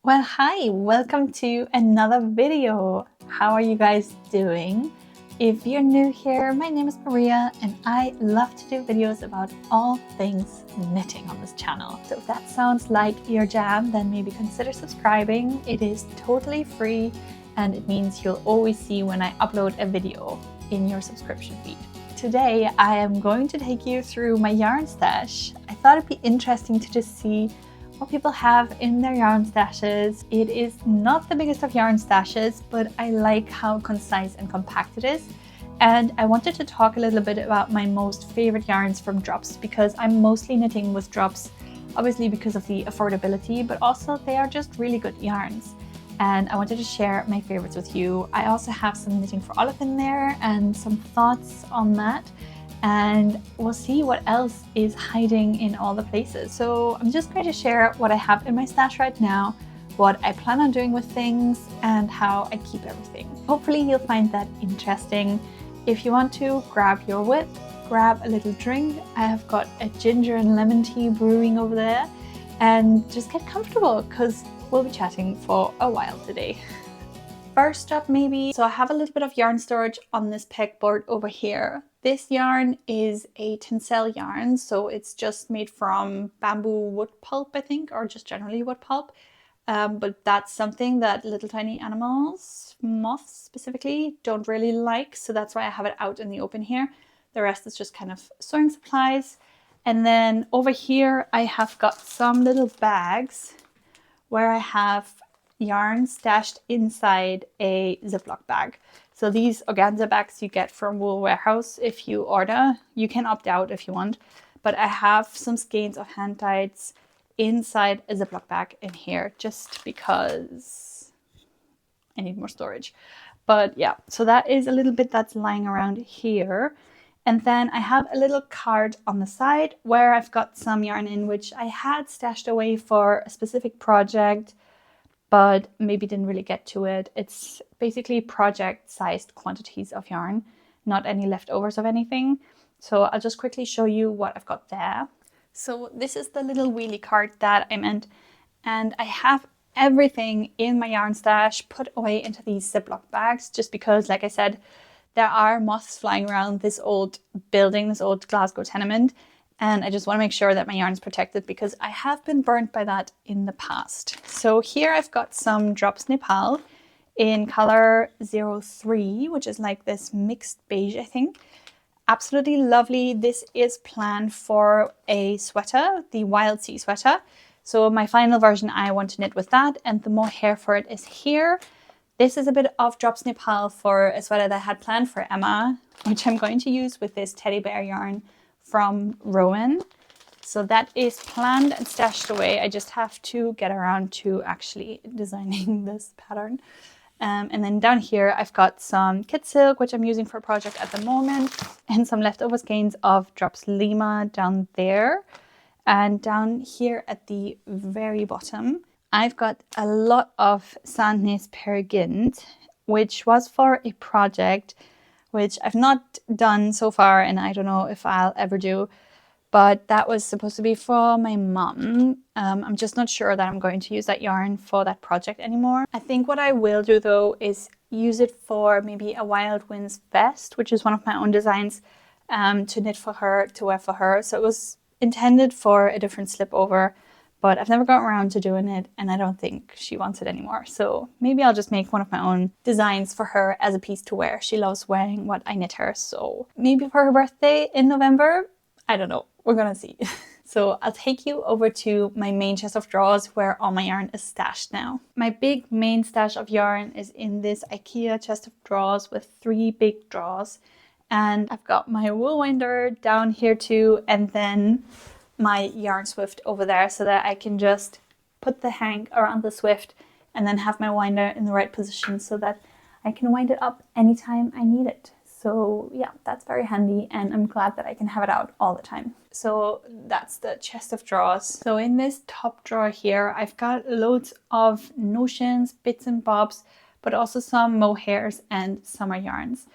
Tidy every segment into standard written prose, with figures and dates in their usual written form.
Well, hi, welcome to another video. How are you guys doing? If you're new here, my name is Maria and I love to do videos about all things knitting on this channel. So if that sounds like your jam, then maybe consider subscribing. It is totally free and it means you'll always see when I upload a video in your subscription feed. Today, I am going to take you through my yarn stash. I thought it'd be interesting to just see what people have in their yarn stashes. It is not the biggest of yarn stashes, but I like how concise and compact it is. And I wanted to talk a little bit about my most favorite yarns from drops, because I'm mostly knitting with drops, obviously because of the affordability, but also they are just really good yarns. And I wanted to share my favorites with you. I also have some Knitting for Olive in there and some thoughts on that. And we'll see what else is hiding in all the places. So I'm just going to share what I have in my stash right now, what I plan on doing with things, and how I keep everything. Hopefully you'll find that interesting. If you want to, grab your whip, grab a little drink. I have got a ginger and lemon tea brewing over there, and just get comfortable because we'll be chatting for a while today. First up maybe, so I have a little bit of yarn storage on this pegboard over here. This yarn is a tencel yarn, so it's just made from bamboo wood pulp, I think, or just generally wood pulp. But that's something that little tiny animals, moths specifically, don't really like, so that's why I have it out in the open here. The rest is just kind of sewing supplies. And then over here I have got some little bags where I have yarn stashed inside a Ziploc bag. So these organza bags you get from Wool Warehouse if you order. You can opt out if you want, but I have some skeins of hand tights inside a Ziploc bag in here just because I need more storage. But yeah, so that is a little bit that's lying around here. And then I have a little card on the side where I've got some yarn in which I had stashed away for a specific project, but maybe didn't really get to it. It's basically project-sized quantities of yarn, not any leftovers of anything. So I'll just quickly show you what I've got there. So this is the little wheelie cart that I meant, and I have everything in my yarn stash put away into these Ziploc bags just because, like I said, there are moths flying around this old building, this old Glasgow tenement, and I just want to make sure that my yarn is protected because I have been burnt by that in the past. So here I've got some Drops Nepal in color 03, which is like this mixed beige, I think. Absolutely lovely. This is planned for a sweater, the Wild Sea sweater. So my final version, I want to knit with that, and the mohair for it is here. This is a bit of Drops Nepal for a sweater that I had planned for Emma, which I'm going to use with this teddy bear yarn from Rowan. So that is planned and stashed away. I just have to get around to actually designing this pattern. And then down here I've got some kit silk, which I'm using for a project at the moment, and some leftover skeins of Drops Lima down there. And down here at the very bottom I've got a lot of Sandnes Peer Gynt, which was for a project which I've not done so far, and I don't know if I'll ever do, but that was supposed to be for my mum. I'm just not sure that I'm going to use that yarn for that project anymore. I think what I will do though is use it for maybe a Wild Winds vest, which is one of my own designs, to knit for her, to wear for her. So it was intended for a different slip over, but I've never gotten around to doing it, and I don't think she wants it anymore. So maybe I'll just make one of my own designs for her as a piece to wear. She loves wearing what I knit her, so maybe for her birthday in November. I don't know, we're gonna see. So I'll take you over to my main chest of drawers where all my yarn is stashed now. My big main stash of yarn is in this IKEA chest of drawers with 3 big drawers. And I've got my wool winder down here too, and then my yarn swift over there so that I can just put the hang around the swift and then have my winder in the right position so that I can wind it up anytime I need it. So yeah, that's very handy, and I'm glad that I can have it out all the time. So that's the chest of drawers. So in this top drawer here, I've got loads of notions, bits and bobs, but also some mohairs and summer yarns.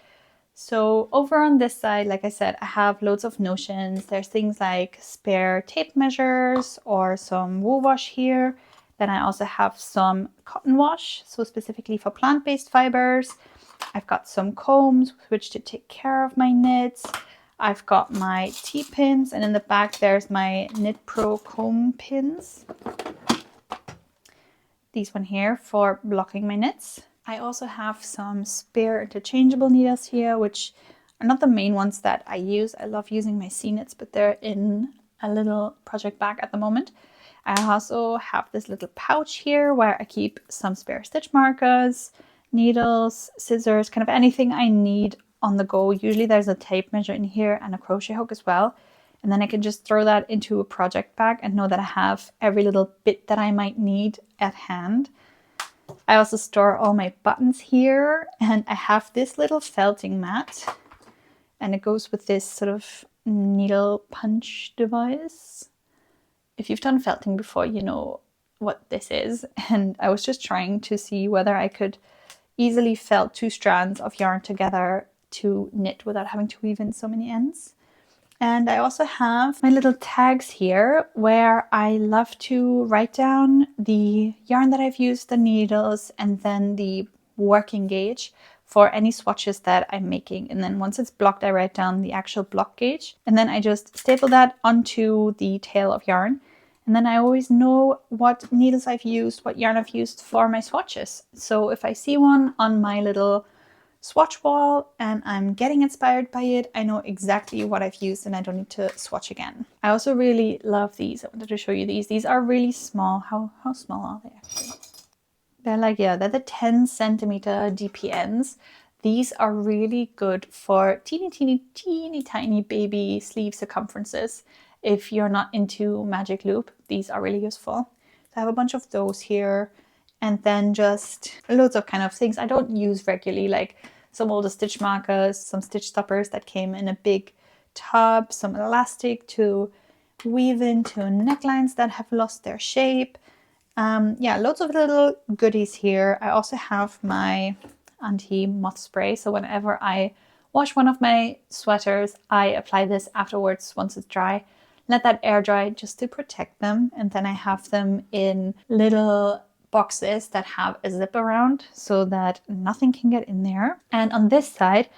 So over on this side, like I said, I have loads of notions. There's things like spare tape measures or some wool wash here. Then I also have some cotton wash, so specifically for plant-based fibers. I've got some combs with which to take care of my knits. I've got my T-pins, and in the back there's my Knit Pro comb pins. These one here for blocking my knits. I also have some spare interchangeable needles here, which are not the main ones that I use. I love using my C-knits, but they're in a little project bag at the moment. I also have this little pouch here where I keep some spare stitch markers, needles, scissors, kind of anything I need on the go. Usually there's a tape measure in here and a crochet hook as well. And then I can just throw that into a project bag and know that I have every little bit that I might need at hand. I also store all my buttons here, and I have this little felting mat, and it goes with this sort of needle punch device. If you've done felting before, you know what this is. And I was just trying to see whether I could easily felt 2 strands of yarn together to knit without having to weave in so many ends. And I also have my little tags here where I love to write down the yarn that I've used, the needles, and then the working gauge for any swatches that I'm making. And then once it's blocked, I write down the actual block gauge. And then I just staple that onto the tail of yarn. And then I always know what needles I've used, what yarn I've used for my swatches. So if I see one on my little swatch wall and I'm getting inspired by it, I know exactly what I've used and I don't need to swatch again. I also really love these. I wanted to show you these. These are really small. How small are they actually? They're like, yeah, they're the 10 centimeter DPNs. These are really good for teeny tiny baby sleeve circumferences. If you're not into magic loop, these are really useful. So I have a bunch of those here. And then just loads of kind of things I don't use regularly, like some older stitch markers, some stitch stoppers that came in a big tub, some elastic to weave into necklines that have lost their shape. Yeah, loads of little goodies here. I also have my anti-moth spray. So whenever I wash one of my sweaters, I apply this afterwards once it's dry. Let that air dry just to protect them. And then I have them in little boxes that have a zip around so that nothing can get in there. And on this side,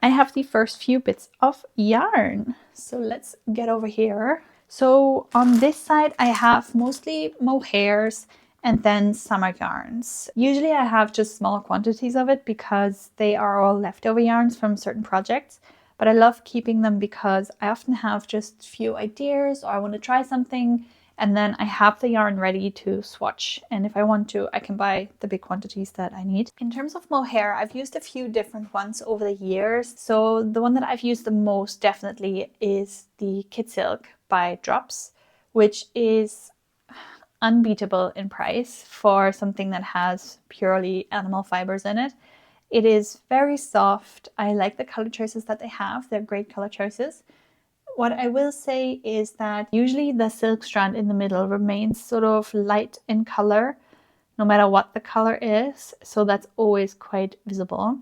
I have the first few bits of yarn. So let's get over here. So on this side, I have mostly mohairs and then summer yarns. Usually I have just small quantities of it because they are all leftover yarns from certain projects. But I love keeping them because I often have just few ideas or I want to try something. And then I have the yarn ready to swatch. And if I want to, I can buy the big quantities that I need. In terms of mohair, I've used a few different ones over the years. So the one that I've used the most definitely is the Kid Silk by Drops, which is unbeatable in price for something that has purely animal fibers in it. It is very soft. I like the color choices that they have. They're great color choices. What I will say is that usually the silk strand in the middle remains sort of light in color, no matter what the color is. So that's always quite visible.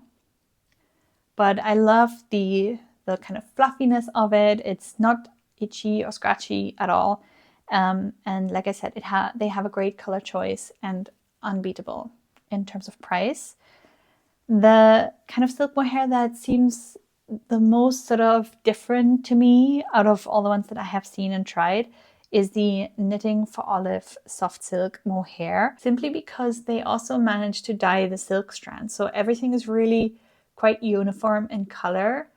But I love the kind of fluffiness of it. It's not itchy or scratchy at all. And like I said, they have a great color choice and unbeatable in terms of price. The kind of silk mohair that seems the most sort of different to me out of all the ones that I have seen and tried is the Knitting for Olive soft silk mohair, simply because they also managed to dye the silk strand. So everything is really quite uniform in color.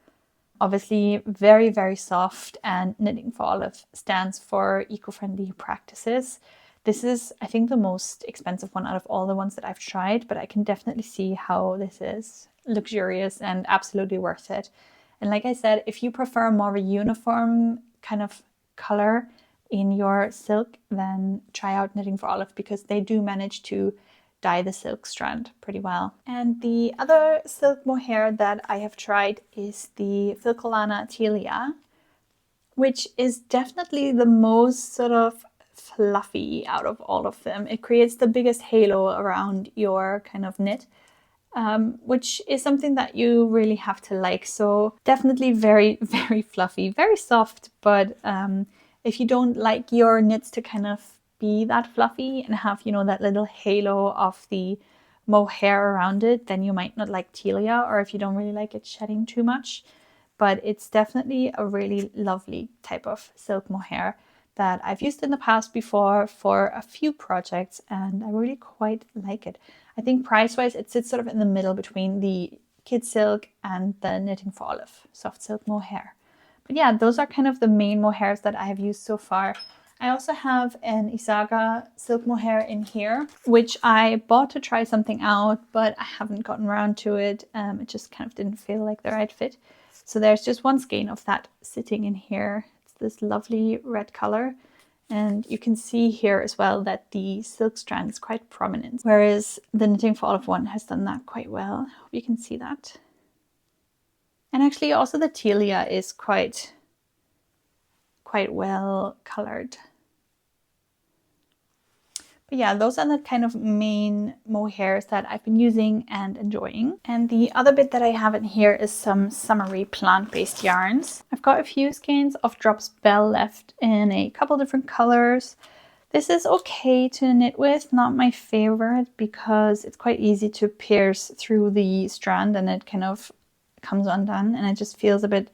Obviously very, very soft, and Knitting for Olive stands for eco-friendly practices. This is, I think, the most expensive one out of all the ones that I've tried, but I can definitely see how this is luxurious and absolutely worth it. And like I said, if you prefer more of a uniform kind of color in your silk, then try out Knitting for Olive because they do manage to dye the silk strand pretty well. And the other silk mohair that I have tried is the Filcolana Telia, which is definitely the most sort of fluffy out of all of them. It creates the biggest halo around your kind of knit, which is something that you really have to like. So definitely very, very fluffy, very soft. But if you don't like your knits to kind of be that fluffy and have, you know, that little halo of the mohair around it, then you might not like Telia, or if you don't really like it shedding too much. But it's definitely a really lovely type of silk mohair that I've used in the past before for a few projects, and I really quite like it. I think price-wise, it sits sort of in the middle between the kid silk and the Knitting for Olive soft silk mohair. But yeah, those are kind of the main mohairs that I have used so far. I also have an Isaga silk mohair in here, which I bought to try something out, but I haven't gotten around to it. It just kind of didn't feel like the right fit. So there's just one skein of that sitting in here. It's this lovely red color. And you can see here as well that the silk strand is quite prominent, whereas the Knitting for Olive one has done that quite well. Hope you can see that. And actually also the Telia is quite well colored. But yeah, those are the kind of main mohairs that I've been using and enjoying. And the other bit that I have in here is some summery plant-based yarns. I've got a few skeins of Drops Belle left in a couple different colors. This is okay to knit with, not my favorite, because it's quite easy to pierce through the strand and it kind of comes undone, and it just feels a bit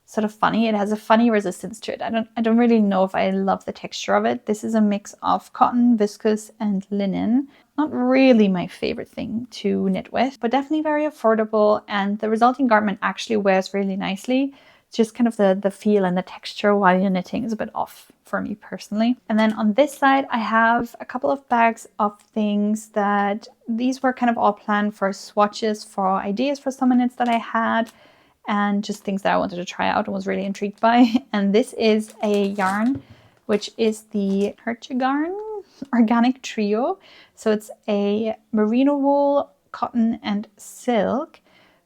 sort of funny. It has a funny resistance to it. I don't really know if I love the texture of it. This is a mix of cotton, viscose, and linen. Not really my favorite thing to knit with, but definitely very affordable, and the resulting garment actually wears really nicely. It's just kind of the feel and the texture while you're knitting is a bit off for me personally. And then on this side, I have a couple of bags of things that these were kind of all planned for swatches, for ideas for summer knits that I had, and just things that I wanted to try out and was really intrigued by. And this is a yarn, which is the Hertigarn Organic Trio. So it's a merino wool, cotton, and silk,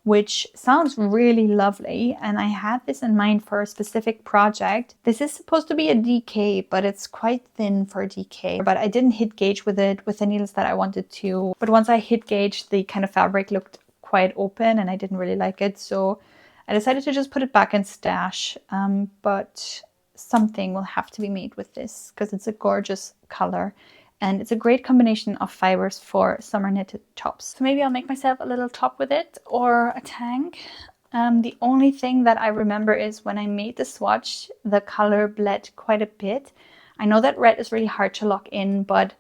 which sounds really lovely. And I had this in mind for a specific project. This is supposed to be a DK, but it's quite thin for a DK. But I didn't hit gauge with it with the needles that I wanted to. But once I hit gauge, the kind of fabric looked quite open and I didn't really like it. So I decided to just put it back in stash, but something will have to be made with this because it's a gorgeous color and it's a great combination of fibers for summer knitted tops. So maybe I'll make myself a little top with it or a tank. The only thing that I remember is when I made the swatch, the color bled quite a bit. I know that red is really hard to lock in, but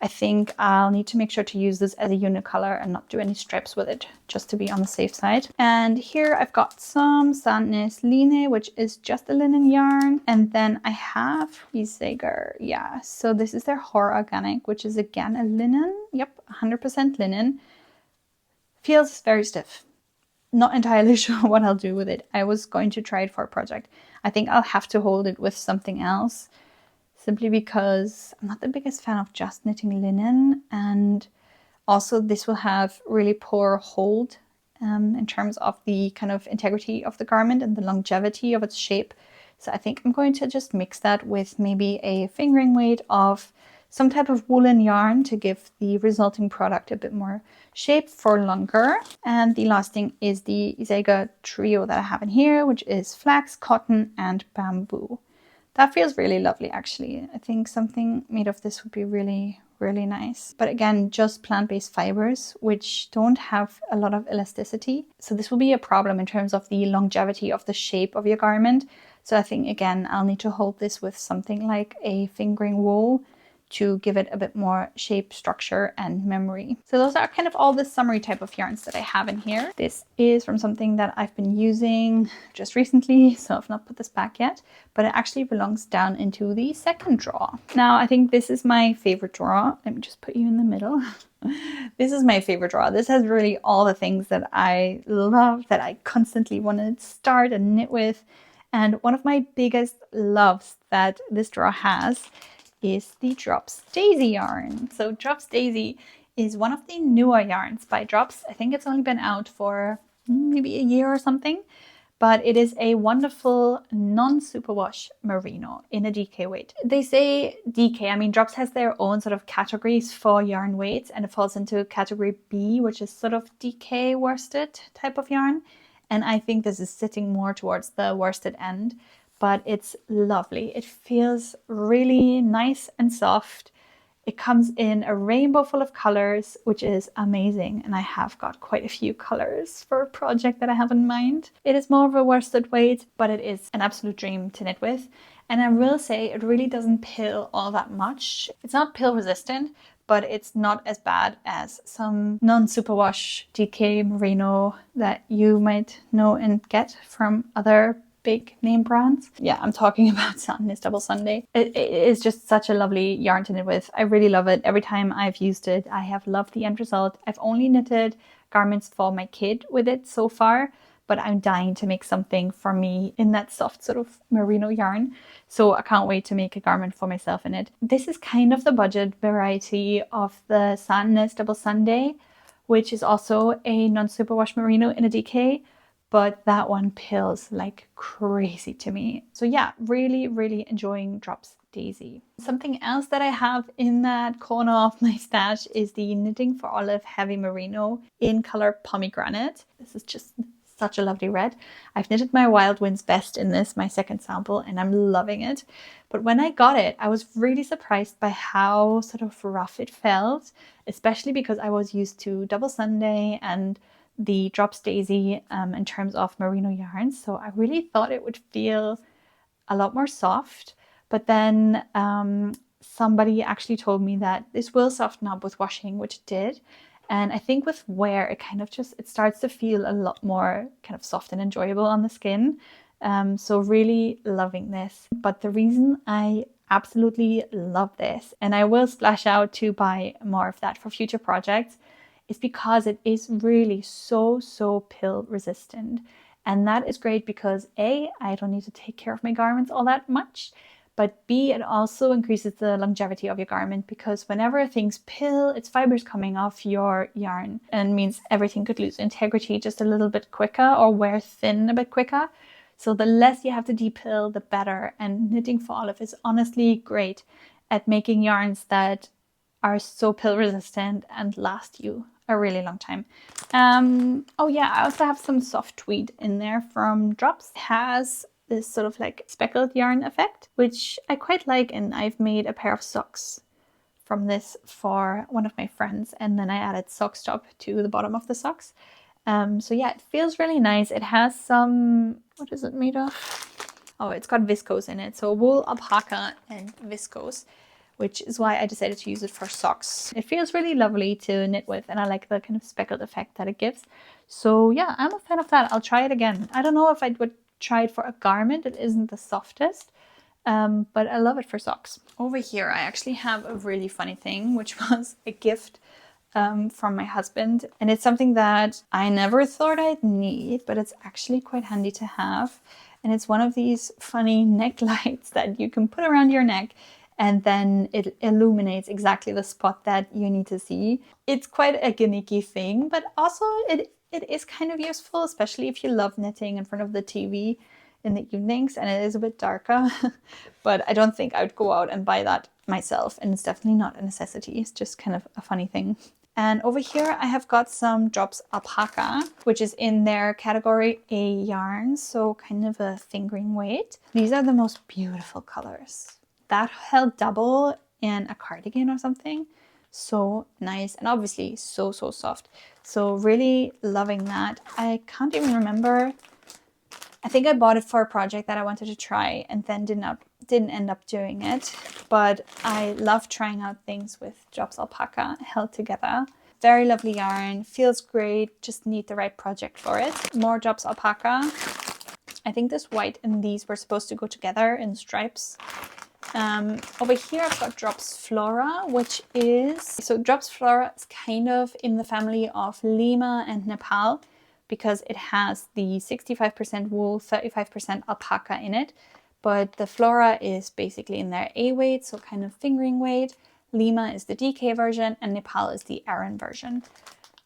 I think I'll need to make sure to use this as a unicolor and not do any stripes with it, just to be on the safe side. And here I've got some Sandnes Line, which is just a linen yarn. And then I have Isager, yeah. So this is their Hor Organic, which is again a linen. Yep, 100% linen. Feels very stiff. Not entirely sure what I'll do with it. I was going to try it for a project. I think I'll have to hold it with something else, simply because I'm not the biggest fan of just knitting linen, and also this will have really poor hold in terms of the kind of integrity of the garment and the longevity of its shape. So I think I'm going to just mix that with maybe a fingering weight of some type of woolen yarn to give the resulting product a bit more shape for longer. And the last thing is the Isaga Trio that I have in here, which is flax, cotton, and bamboo. That feels really lovely, actually. I think something made of this would be really, really nice. But again, just plant-based fibers, which don't have a lot of elasticity. So this will be a problem in terms of the longevity of the shape of your garment. So I think, again, I'll need to hold this with something like a fingering wool to give it a bit more shape, structure, and memory. So those are kind of all the summery type of yarns that I have in here. This is from something that I've been using just recently, so I've not put this back yet, but it actually belongs down into the second drawer. Now, I think this is my favorite drawer. Let me just put you in the middle. This is my favorite drawer. This has really all the things that I love, that I constantly want to start and knit with. And one of my biggest loves that this drawer has is the Drops Daisy yarn. So Drops Daisy is one of the newer yarns by Drops. I think it's only been out for maybe a year or something, but it is a wonderful non-superwash merino in a DK weight. They say DK, I mean Drops has their own sort of categories for yarn weights, and it falls into category B, which is sort of DK worsted type of yarn. And I think this is sitting more towards the worsted end. but it's lovely. It feels really nice and soft. It comes in a rainbow full of colors, which is amazing. And I have got quite a few colors for a project that I have in mind. It is more of a worsted weight, but it is an absolute dream to knit with. And I will say it really doesn't pill all that much. It's not pill resistant, but it's not as bad as some non-superwash DK merino that you might know and get from other big name brands. Yeah, I'm talking about Sandnes Double Sunday. It is just such a lovely yarn to knit with. I really love it. Every time I've used it, I have loved the end result. I've only knitted garments for my kid with it so far, but I'm dying to make something for me in that soft sort of merino yarn. So I can't wait to make a garment for myself in it. This is kind of the budget variety of the Sandnes Double Sunday, which is also a non-superwash merino in a DK. But that one pills like crazy to me. So yeah, really, really enjoying Drops Daisy. Something else that I have in that corner of my stash is the Knitting for Olive Heavy Merino in color Pomegranate. This is just such a lovely red. I've knitted my Wild Winds Best in this, my second sample, and I'm loving it. But when I got it, I was really surprised by how sort of rough it felt, especially because I was used to Double Sunday and the Drops Daisy in terms of merino yarns. So I really thought it would feel a lot more soft. But then somebody actually told me that this will soften up with washing, which it did. And I think with wear, it kind of just, it starts to feel a lot more kind of soft and enjoyable on the skin. So really loving this. But the reason I absolutely love this, and I will splash out to buy more of that for future projects, is because it is really so pill resistant. And that is great because A, I don't need to take care of my garments all that much, but B, it also increases the longevity of your garment, because whenever things pill, it's fibers coming off your yarn, and means everything could lose integrity just a little bit quicker or wear thin a bit quicker. So the less you have to depill, the better. And Knitting for Olive is honestly great at making yarns that are so pill resistant and last you a really long time. Oh yeah, I also have some soft tweed in there from Drops. It has this sort of like speckled yarn effect, which I quite like, and I've made a pair of socks from this for one of my friends, and then I added sock stop to the bottom of the socks. So yeah, it feels really nice. It has some, what is it made of? Oh, it's got viscose in it, so wool, alpaca and viscose, which is why I decided to use it for socks. It feels really lovely to knit with, and I like the kind of speckled effect that it gives. So yeah, I'm a fan of that. I'll try it again. I don't know if I would try it for a garment. It isn't the softest, but I love it for socks. Over here, I actually have a really funny thing, which was a gift from my husband. And it's something that I never thought I'd need, but it's actually quite handy to have. And it's one of these funny neck lights that you can put around your neck, and then it illuminates exactly the spot that you need to see. It's quite a gimmicky thing, but also it is kind of useful, especially if you love knitting in front of the TV in the evenings, and it is a bit darker. But I don't think I would go out and buy that myself, and it's definitely not a necessity. It's just kind of a funny thing. And over here I have got some Drops Alpaca, which is in their category A yarn, so kind of a fingering weight. These are the most beautiful colors. That held double in a cardigan or something. So nice, and obviously so soft. So really loving that. I can't even remember. I think I bought it for a project that I wanted to try and then didn't end up doing it. But I love trying out things with Drops Alpaca held together. Very lovely yarn, feels great, just need the right project for it. More Drops Alpaca. I think this white and these were supposed to go together in stripes. Over here I've got Drops Flora, which is, so Drops Flora is kind of in the family of Lima and Nepal, because it has the 65% wool, 35% alpaca in it. But the Flora is basically in their A weight, so kind of fingering weight. Lima is the DK version, and Nepal is the Aran version.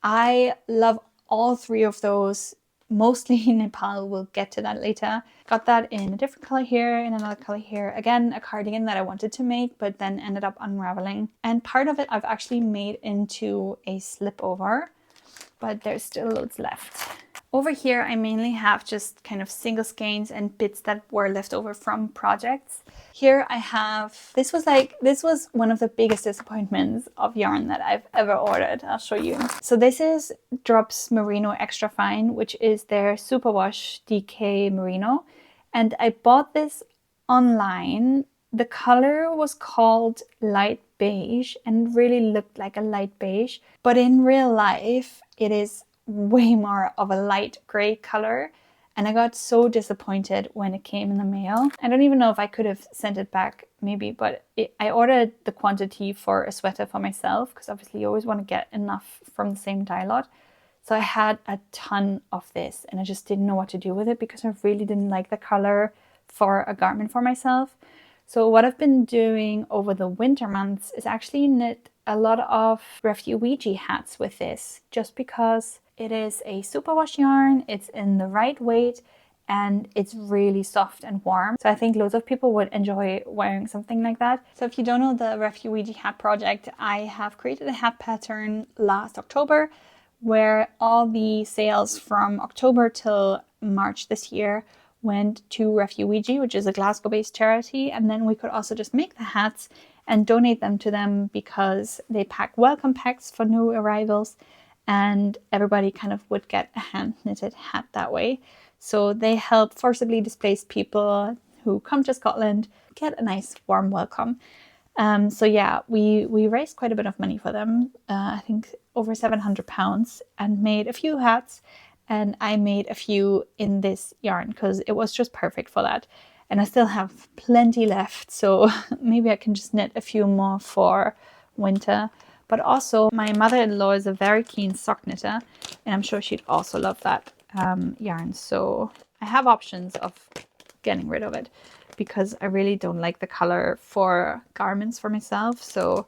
I love all three of those. Mostly Nepal, we'll get to that later. Got that in a different color here, in another color here. Again, a cardigan that I wanted to make, but then ended up unraveling. And part of it I've actually made into a slip over, but there's still loads left. Over here, I mainly have just kind of single skeins and bits that were left over from projects. Here I have, this was one of the biggest disappointments of yarn that I've ever ordered. I'll show you. So this is Drops Merino Extra Fine, which is their Superwash DK Merino. And I bought this online. The color was called light beige and really looked like a light beige. But in real life, it is way more of a light gray color. And I got so disappointed when it came in the mail. I don't even know if I could have sent it back, maybe, but I ordered the quantity for a sweater for myself, because obviously you always want to get enough from the same dye lot. So I had a ton of this and I just didn't know what to do with it because I really didn't like the color for a garment for myself. So what I've been doing over the winter months is actually knit a lot of refugee hats with this, just because it is a superwash yarn, it's in the right weight, and it's really soft and warm. So I think loads of people would enjoy wearing something like that. So if you don't know the refugee hat project, I have created a hat pattern last October where all the sales from October till March this year went to Refugee, which is a Glasgow-based charity. And then we could also just make the hats and donate them to them because they pack welcome packs for new arrivals. And everybody kind of would get a hand-knitted hat that way. So they help forcibly displaced people who come to Scotland get a nice warm welcome. So yeah, we raised quite a bit of money for them, I think over £700, and made a few hats. And I made a few in this yarn because it was just perfect for that. And I still have plenty left, so maybe I can just knit a few more for winter. But also, my mother-in-law is a very keen sock knitter, and I'm sure she'd also love that yarn. So I have options of getting rid of it because I really don't like the color for garments for myself. So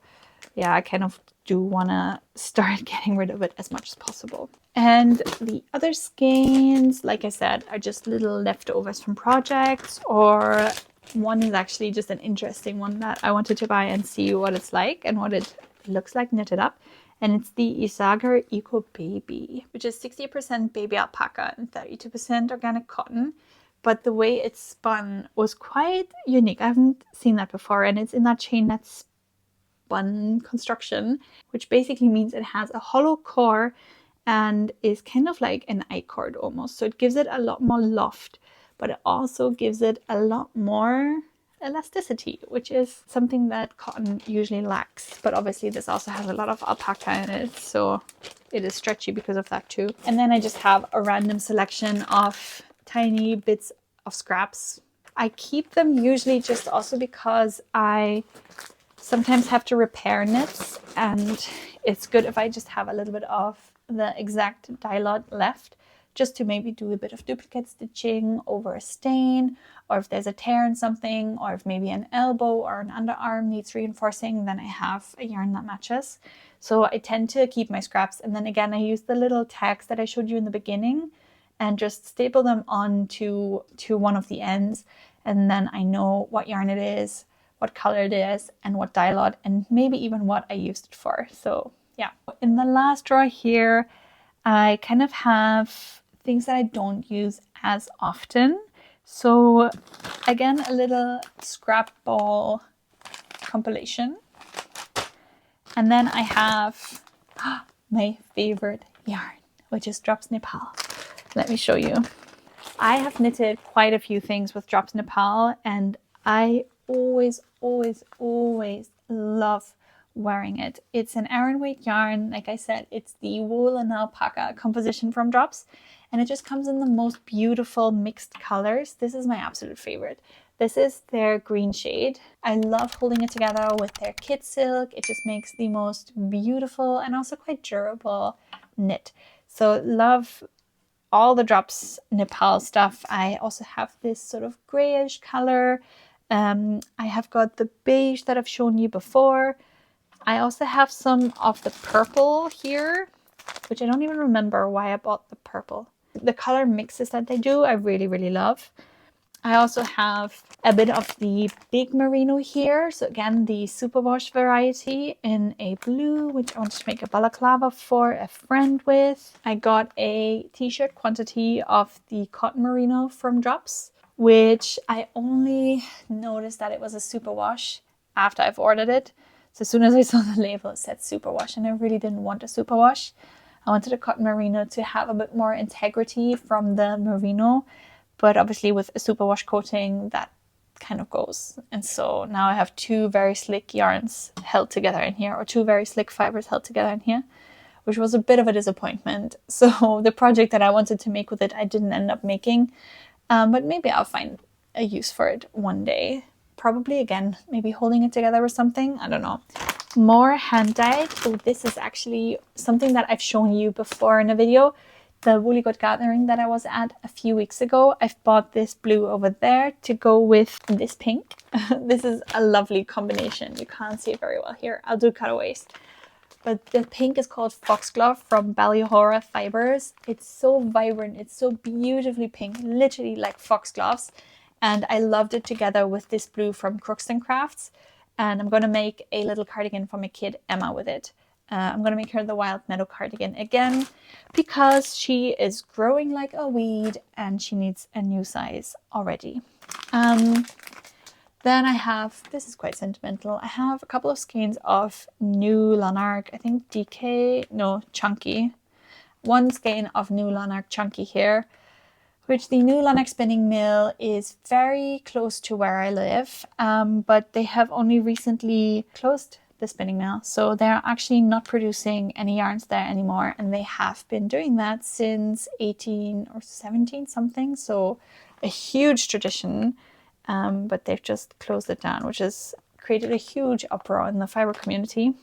yeah, I kind of do want to start getting rid of it as much as possible. And the other skeins, like I said, are just little leftovers from projects, or one is actually just an interesting one that I wanted to buy and see what it's like and what it looks like knitted up. And it's the Isager Eco Baby, which is 60% baby alpaca and 32% organic cotton. But the way it's spun was quite unique. I haven't seen that before, and it's in that chain net spun construction, which basically means it has a hollow core and is kind of like an I-cord almost. So it gives it a lot more loft, but it also gives it a lot more elasticity, which is something that cotton usually lacks. But obviously this also has a lot of alpaca in it, so it is stretchy because of that too. And then I just have a random selection of tiny bits of scraps. I keep them usually just also because I sometimes have to repair knits, and it's good if I just have a little bit of the exact dye lot left, just to maybe do a bit of duplicate stitching over a stain, or if there's a tear in something, or if maybe an elbow or an underarm needs reinforcing, then I have a yarn that matches. So I tend to keep my scraps, and then again I use the little tags that I showed you in the beginning and just staple them onto one of the ends, and then I know what yarn it is, what color it is, and what dye lot, and maybe even what I used it for. So yeah. In the last drawer here, I kind of have things that I don't use as often. So again, a little scrap ball compilation. And then I have my favorite yarn, which is Drops Nepal. Let me show you. I have knitted quite a few things with Drops Nepal, and I always love wearing it. It's an Aran weight yarn. Like I said, it's the wool and alpaca composition from Drops, and it just comes in the most beautiful mixed colors. This is my absolute favorite. This is their green shade. I love holding it together with their kid silk. It just makes the most beautiful and also quite durable knit. So love all the Drops Nepal stuff. I also have this sort of grayish color. I have got the beige that I've shown you before. I also have some of the purple here, which I don't even remember why I bought the purple. The color mixes that they do, I really love. I also have a bit of the big merino here. So again, the superwash variety in a blue, which I wanted to make a balaclava for a friend with. I got a t-shirt quantity of the cotton merino from Drops, which I only noticed that it was a superwash after I've ordered it. So as soon as I saw the label, it said superwash, and I really didn't want a superwash. I wanted a cotton merino to have a bit more integrity from the merino. But obviously with a superwash coating, that kind of goes. And so now I have two very slick yarns held together in here, or two very slick fibers held together in here, which was a bit of a disappointment. So the project that I wanted to make with it, I didn't end up making. But maybe I'll find a use for it one day. Probably again, maybe holding it together or something. I don't know. More hand dyed. So this is actually something that I've shown you before in a video. The Woolly Good Gathering that I was at a few weeks ago, I've bought this blue over there to go with this pink. This is a lovely combination. You can't see it very well here. I'll do cutaways. But the pink is called Foxglove from Ballyhora Fibers. It's so vibrant. It's so beautifully pink, literally like foxgloves. And I loved it together with this blue from Crookston Crafts. And I'm going to make a little cardigan for my kid Emma with it. I'm going to make her the Wild Meadow cardigan again because she is growing like a weed and she needs a new size already. Then I have, this is quite sentimental, I have a couple of skeins of New Lanark, I think Chunky. One skein of New Lanark Chunky here, which the New Lanark spinning mill is very close to where I live, but they have only recently closed the spinning mill, so they're actually not producing any yarns there anymore, and they have been doing that since 18 or 17 something, so a huge tradition, but they've just closed it down, which has created a huge uproar in the fiber community.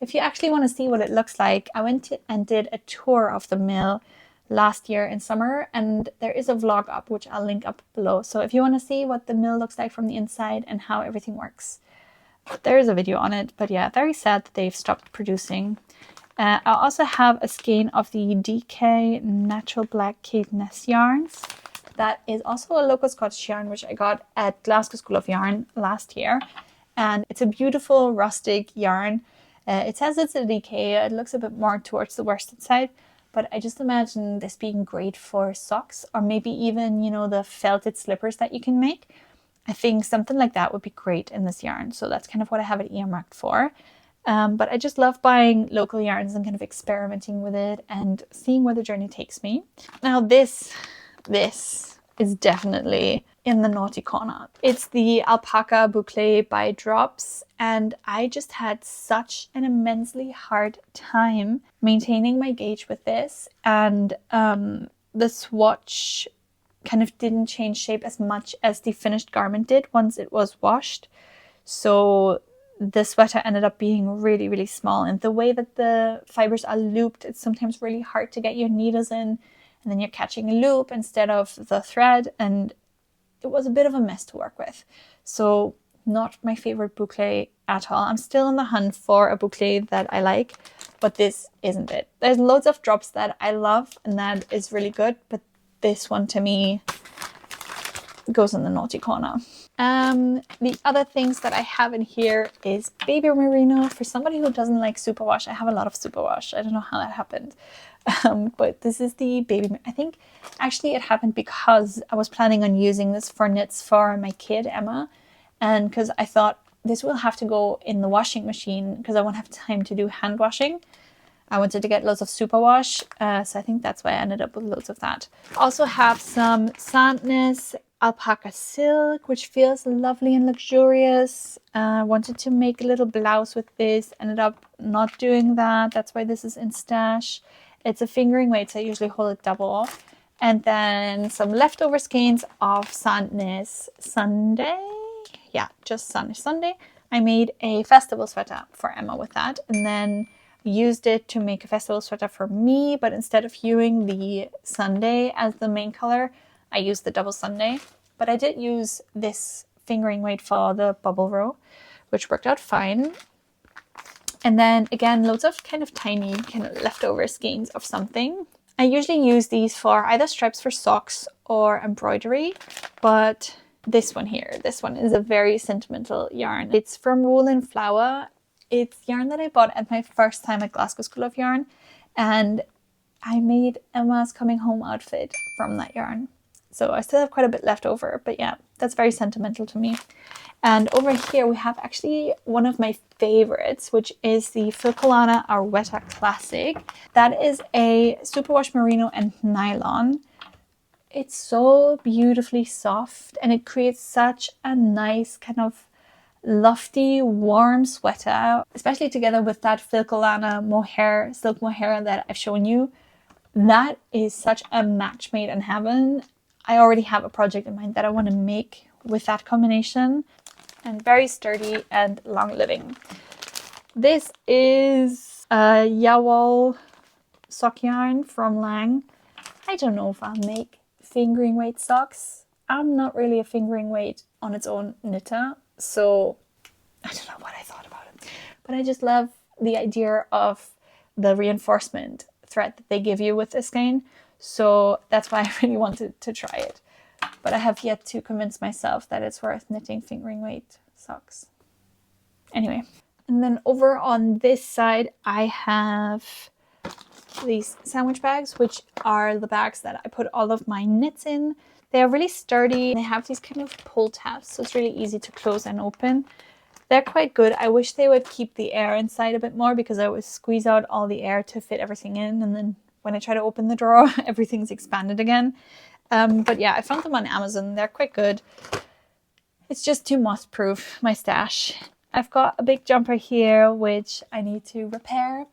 If you actually want to see what it looks like, I went and did a tour of the mill last year in summer, and there is a vlog up which I'll link up below, so if you want to see what the mill looks like from the inside and how everything works, there is a video on it. But yeah, very sad that they've stopped producing. I also have a skein of the DK Natural Black Caithness yarns. That is also a local Scottish yarn which I got at Glasgow School of Yarn last year, and it's a beautiful rustic yarn. It says it's a DK, it looks a bit more towards the worsted side, but I just imagine this being great for socks, or maybe even, you know, the felted slippers that you can make. I think something like that would be great in this yarn. So that's kind of what I have it earmarked for. But I just love buying local yarns and kind of experimenting with it and seeing where the journey takes me. Now this is definitely in the naughty corner. It's the Alpaca Boucle by Drops, and I just had such an immensely hard time maintaining my gauge with this, and the swatch kind of didn't change shape as much as the finished garment did once it was washed. So the sweater ended up being really, really small. And the way that the fibers are looped, it's sometimes really hard to get your needles in. And then you're catching a loop instead of the thread. And it was a bit of a mess to work with. So not my favorite boucle at all. I'm still on the hunt for a boucle that I like, but this isn't it. There's loads of Drops that I love and that is really good, but this one to me goes in the naughty corner. The other things that I have in here is baby merino. For somebody who doesn't like superwash, I have a lot of superwash. I don't know how that happened. But this is the baby. I think actually it happened because I was planning on using this for knits for my kid Emma, and because I thought this will have to go in the washing machine because I won't have time to do hand washing. I wanted to get loads of superwash, so I think that's why I ended up with loads of that. Also have some Sandness alpaca silk, which feels lovely and luxurious. Wanted to make a little blouse with this, ended up not doing that. That's why this is in stash. It's a fingering weight, so I usually hold it double. And then some leftover skeins of Sandness Sunday. Yeah, just Sandness Sunday. I made a festival sweater for Emma with that, and then used it to make a festival sweater for me, but instead of using the Sunday as the main color, I used the double Sunday. But I did use this fingering weight for the bubble row, which worked out fine. And then again, loads of kind of tiny kind of leftover skeins of something. I usually use these for either stripes for socks or embroidery, but this one here, this one is a very sentimental yarn. It's from Wool and Flower. It's yarn that I bought at my first time at Glasgow School of Yarn, and I made Emma's coming home outfit from that yarn. So I still have quite a bit left over, but yeah, that's very sentimental to me. And over here we have actually one of my favorites, which is the Filcolana Arwetta Classic. That is a superwash merino and nylon. It's so beautifully soft and it creates such a nice kind of lofty, warm sweater, especially together with that Filcolana mohair, silk mohair that I've shown you. That is such a match made in heaven. I already have a project in mind that I want to make with that combination, and very sturdy and long living. This is a Yawol sock yarn from Lang. I don't know if I'll make fingering weight socks. I'm not really a fingering weight on its own knitter, so I don't know what I thought about it. But I just love the idea of the reinforcement thread that they give you with this skein. So that's why I really wanted to try it. But I have yet to convince myself that it's worth knitting fingering weight socks. Anyway, and then over on this side, I have these sandwich bags, which are the bags that I put all of my knits in. They are really sturdy. They have these kind of pull tabs, so it's really easy to close and open. They're quite good. I wish they would keep the air inside a bit more, because I always squeeze out all the air to fit everything in, and then when I try to open the drawer, everything's expanded again. But yeah, I found them on Amazon. They're quite good. It's just too moth-proof, my stash. I've got a big jumper here, which I need to repair.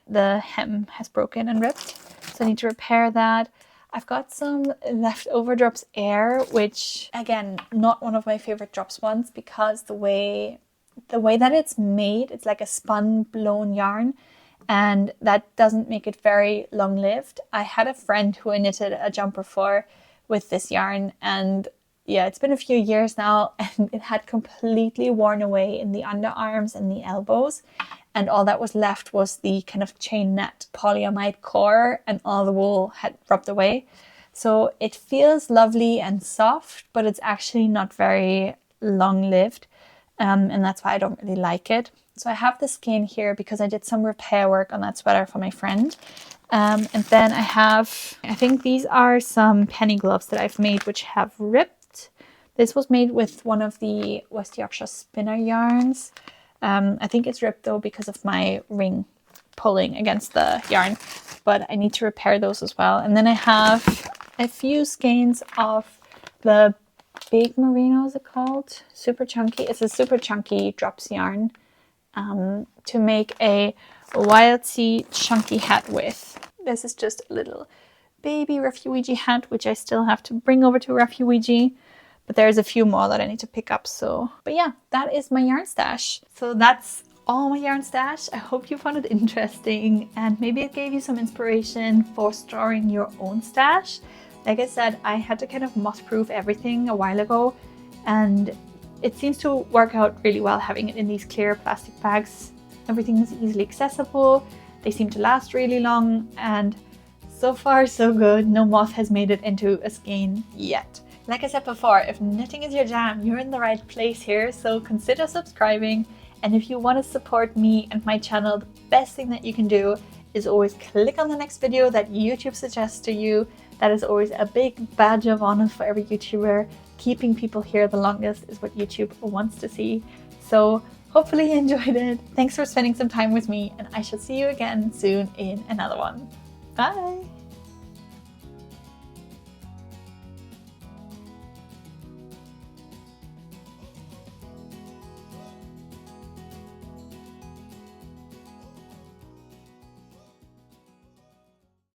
The hem has broken and ripped, so I need to repair that. I've got some leftover Drops Air, which, again, not one of my favorite Drops ones, because the way that it's made, it's like a spun blown yarn, and that doesn't make it very long-lived. I had a friend who I knitted a jumper for with this yarn, and yeah, it's been a few years now, and it had completely worn away in the underarms and the elbows, and all that was left was the kind of chain net polyamide core, and all the wool had rubbed away. So it feels lovely and soft, but it's actually not very long-lived, and that's why I don't really like it. So I have the skein here because I did some repair work on that sweater for my friend. And then I have, I think these are some penny gloves that I've made, which have ripped. This was made with one of the West Yorkshire spinner yarns. I think it's ripped though because of my ring pulling against the yarn, but I need to repair those as well. And then I have a few skeins of the Big Merino, is it called? Super Chunky. It's a super chunky Drops yarn to make a Wild Sea chunky hat with. This is just a little baby refugee hat, which I still have to bring over to refugee, but there's a few more that I need to pick up. So, but yeah, that is my yarn stash. So that's all my yarn stash. I hope you found it interesting, and maybe it gave you some inspiration for storing your own stash. Like I said, I had to kind of moth-proof everything a while ago, and it seems to work out really well having it in these clear plastic bags. Everything is easily accessible, they seem to last really long, and so far so good. No moth has made it into a skein yet. Like I said before, if knitting is your jam, you're in the right place here, so consider subscribing. And if you want to support me and my channel, the best thing that you can do is always click on the next video that YouTube suggests to you. That is always a big badge of honor for every YouTuber. Keeping people here the longest is what YouTube wants to see. So hopefully you enjoyed it. Thanks for spending some time with me, and I shall see you again soon in another one. Bye!